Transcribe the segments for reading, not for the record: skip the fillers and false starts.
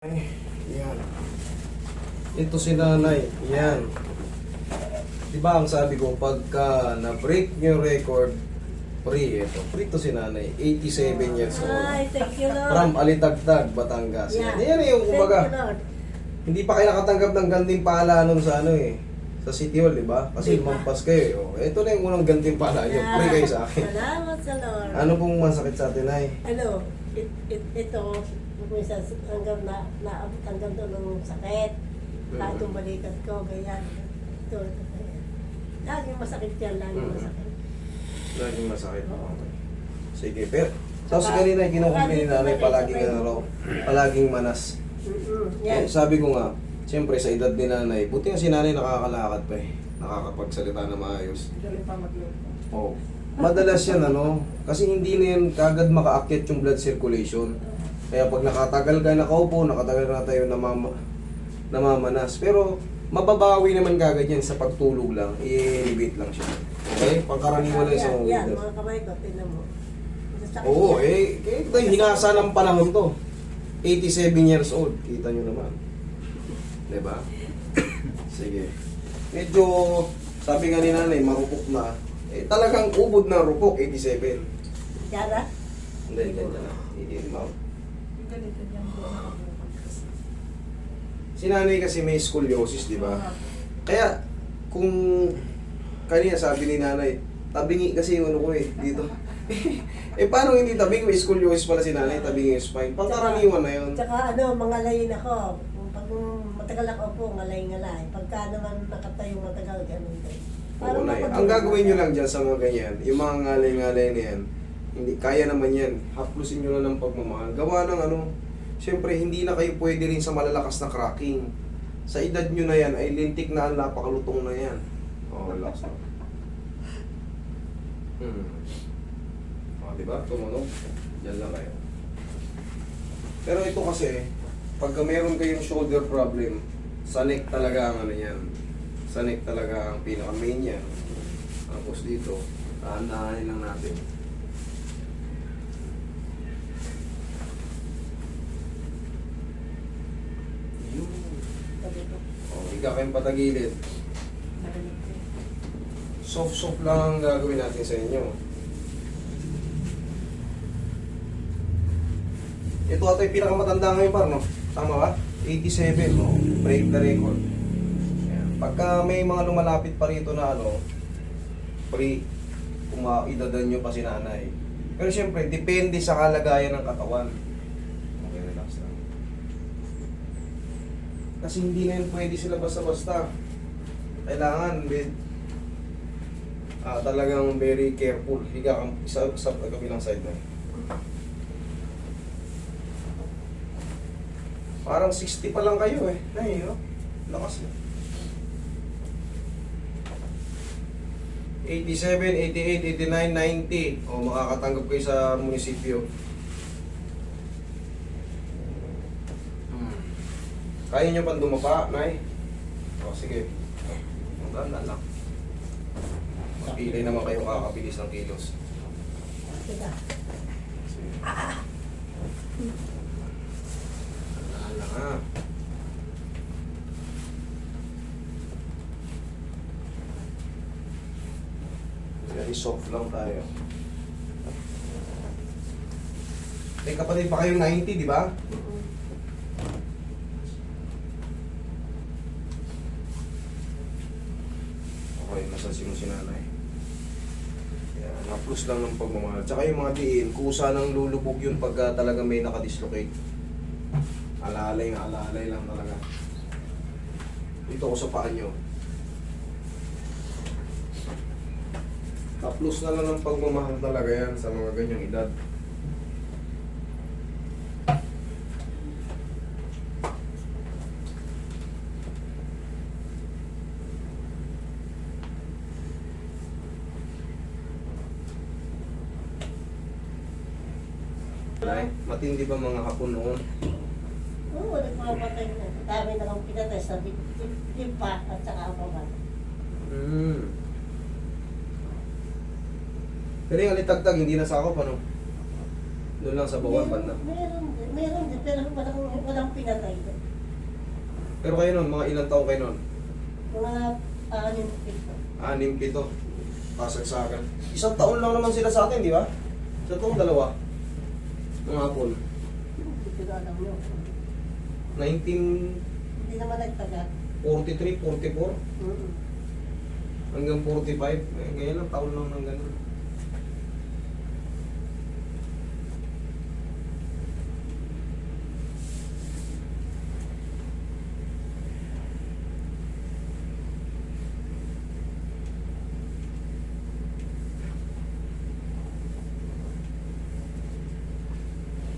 Ay, yan. Ito si nanay. Yan. Di ba ang sabi ko, pagka na-break yung record, free ito. Free to si nanay. 87 years old. Ay, thank you, Lord. From Alitagtag, Batangas. Yeah. Yan yung Thank kumbaga. you, Lord. Hindi pa kayo nakatanggap ng gantimpala nun sa ano eh. Sa City Hall, di ba? Kasi Di ba? lumampas kayo eh. Oh, ito na yung unang gantimpala nyo. Yeah. Free kayo sa akin. Salamat sa Lord. Ano pong masakit sa atin ay? Ano, ito, minsan hanggang naabot hanggang doon ng sakit. Lahat yung balikat ko, ganyan. Ito. Ganyan. Laging masakit yan, laging masakit. Laging masakit. Oo. Okay. Sige, pero tapos kanina kinukumpli ni nanay palaging ano, palaging manas. Yan. Eh, sabi ko nga, siyempre sa edad ni nanay, buti nga si nanay nakakalakad pa eh. Nakakapagsalita na maayos. Galing pa magluto. Oh. Madalas yan ano, kasi hindi na yan kagad makaakyat yung blood circulation. Kaya pag nakatagal ka nakaupo, nakatagal na tayo namamanas. Pero mababawi naman kagad yan sa pagtulog lang, i-elevate lang siya. Okay? Pangkaraniwan lang sa mga Yan, edad. mga kamay ko, tingnan mo. Masasakit Oo, yan. ito yung hinasa ng panahon to. 87 years old, kita nyo naman. Diba? Sige. Medyo, sabi nga ni nanay, marupok na. Eh, talagang ubod na rupok, 87. Yara? Hindi, ganyan na. Hindi mount. Ganito yan po nakabukas. Si nanay kasi may scoliosis, di ba? Kaya, kung kanina sabi ni nanay, tabingi kasi yung ano ko eh, dito. Eh, paano hindi tabing? May scoliosis pala si nanay, tabingi yung spine. Pangkaraniwan na yun. Tsaka ano, mangalayin ako. Pag matagal ako po, ngalay-ngalay. Pagka naman nakatayo matagal, ganun din. Oo na yan. Ang gagawin nyo lang dyan sa mga ganyan, yung mga ngalay-ngalay na yan, hindi, kaya naman yan. Haplusin nyo na ng pagmamahal. Gawa ng ano, siyempre hindi na kayo pwede rin sa malalakas na cracking. Sa edad nyo na yan, ay lintik na ang napakalutong na yan. Oh, relax na. Diba? Tumunog. Diyan lang kayo. Pero ito kasi, pagka meron kayong shoulder problem, sa neck talaga ang ano yan. Sa neck talaga ang pinaka-main yan. Tapos dito, tahan-tahanin lang natin. Yun. Oh, higa kayong patagilid. Soft-soft lang ang gagawin natin sa inyo. Ito ata yung pinakamatanda ngayon par, no? Tama ba? 87, no? Break the record. Ayan. Pagka may mga lumalapit pa rito na ano, pre, kung maidadan nyo pa si nanay. Pero syempre, depende sa kalagayan ng katawan. Okay, relax lang. Kasi hindi na yun pwede sila basta-basta. Kailangan with talagang very careful. Higa kang sa kabilang side na. Parang 60 pa lang kayo eh. Ay, no? Lakas na. 87, 88, 89, 90. O, makakatanggap kayo sa munisipyo. Kaya nyo pang dumapa, Nay? O, sige. Maganda lang. Mapili naman kayo kakabilis ng kilos. Sige. Sige. Lang ha. Very soft lang tayo. May kapatid pa kayong 90, di ba? Okay, masasin mo si nanay. Yan, na-plus lang ng pagmamahal. Tsaka yung mga diin, kusa ng lulubog yun pagka talaga may nakadislocate. Alalay lang talaga. Dito ko sa paa nyo. Taplos na lang ng pagmamahal talaga yan sa mga ganyang edad. Matindi ba mga hapon noon? Oo, nagpapatay na. Dami na kang pinatay sa limpa at saka ang baba. Pero yung alitagtag, hindi nasakop ano? Doon lang sa bawal banda. Meron din, pero walang pinatay doon. Pero kayo nun, mga ilang taon kayo nun? Mga 6 6, 7. Kasagsagan. Isang taon lang naman sila sa atin, di ba? Sa taong dalawa. Ng hapon. Hindi ko alam yun. 1943, Hindi naman nagtagal. 44, Mm. hanggang 45. Eh, ganyan lang, taon lang ng ganun.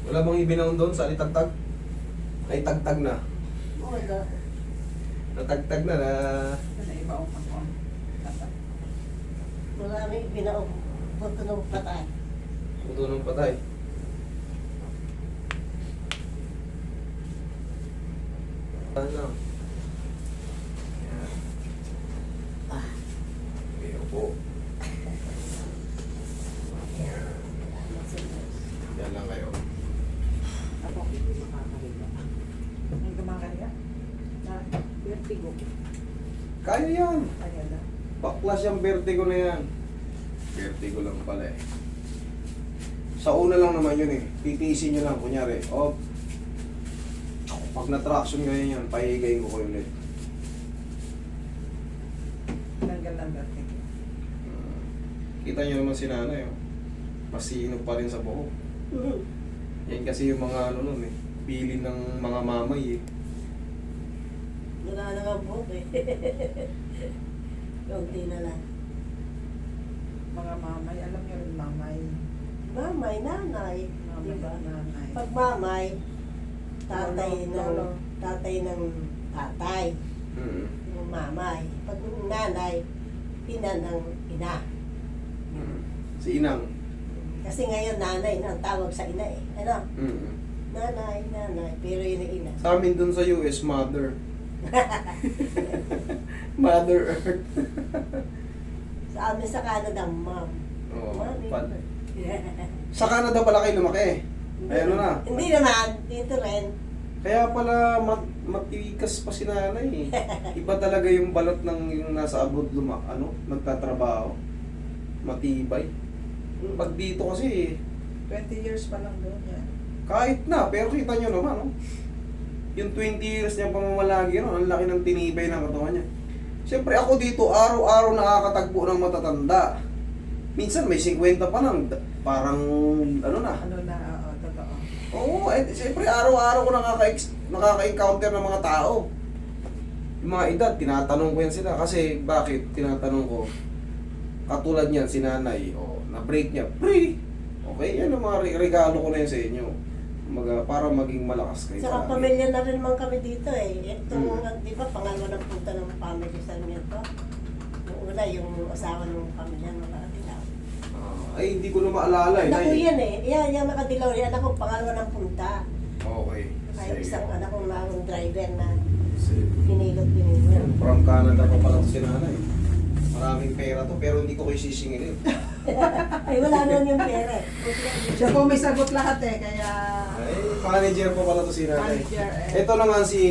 Wala bang ibinaon doon sa alitagtag? Ay, tagtag na. Wala. Natagtag na na. Marami binaong buto ng patay. Puto ng patay. Ano? Yan. Ah. Okay, upo. Yan lang kayo. Ako hindi makakahiga. Ang kumakahiga? Na vertigo. Kaya yan. Kaya na. Baklas yung vertigo na yan. Vertigo lang pala eh. Sa una lang naman yun eh. Titiisin nyo lang, kunyari. O, pag na-traction ganyan yan, pahigayin ko kayo ulit. Tanggal ng vertigo. Kita nyo naman si nanay, oh. Masino pa rin sa buhok. Yan kasi yung mga ano nun eh. Bilin ng mga mamay eh. Wala na nga buhok eh. Kaunti na lang. Mga mamay, alam niyo rin mamay. Mamay, nanay. Mamay, Diba? nanay. Pag mamay, tatay ng Lolo. tatay ng tatay. Mm. Yung mamay. Pag nanay, ina ng ina. Mm. Si Inang. Kasi ngayon nanay na ang tawag sa ina eh. Ano? Mm. Nanay, nanay. Pero yun ang ina. Sa amin dun sa US, mother. Mother Earth. Sa amin sa Canada, mom. Oo, Mami. pala. Sa Canada pala kayo lumaki. Ay, ano na? Hindi naman. Dito rin. Kaya pala matikas pa si nanay eh. Iba talaga yung balat ng yung nasa abroad nagtatrabaho. Matibay. Pag dito kasi, 20 years pa lang doon yan. kahit na, pero kita nyo naman, oh. Yung 20 years niya pamamalagi, no? Ang laki ng tinibay ng katawan niya. Siyempre ako dito, araw-araw nakakatagpo ng matatanda. Minsan may 50 pa lang, parang ano na. Ano na, oo, totoo. Oo, eh, siyempre araw-araw ko nakaka-encounter ng mga tao. Yung mga edad, tinatanong ko yan sila. Kasi bakit tinatanong ko? Katulad niyan, si nanay, na-break niya, pre! Okay, yan ang mga regalo ko na yan sa inyo. Para maging malakas kayo. Saka palagi. pamilya na rin man kami dito eh. Itong, Mm. di ba, pangalawa ng punta ng family sa amin to. Yung una, yung asawa ng pamilya ng nakadilaw. Ay, hindi ko na maalala eh. Anak ko Nay. yan eh. Yan, yung nakadilaw. Yan ako, pangalawa ng punta. Okay. Kaya Sige. isang anak kong narong driver na Sige. pinilot niya. From Canada pa pala si nanay. Maraming pera to, pero hindi ko kayo sisingilin. Ay, wala naman yung pera eh. Siya po may sagot lahat eh, kaya Ay, manager pa pala to si nanay. manager eh. Ito naman si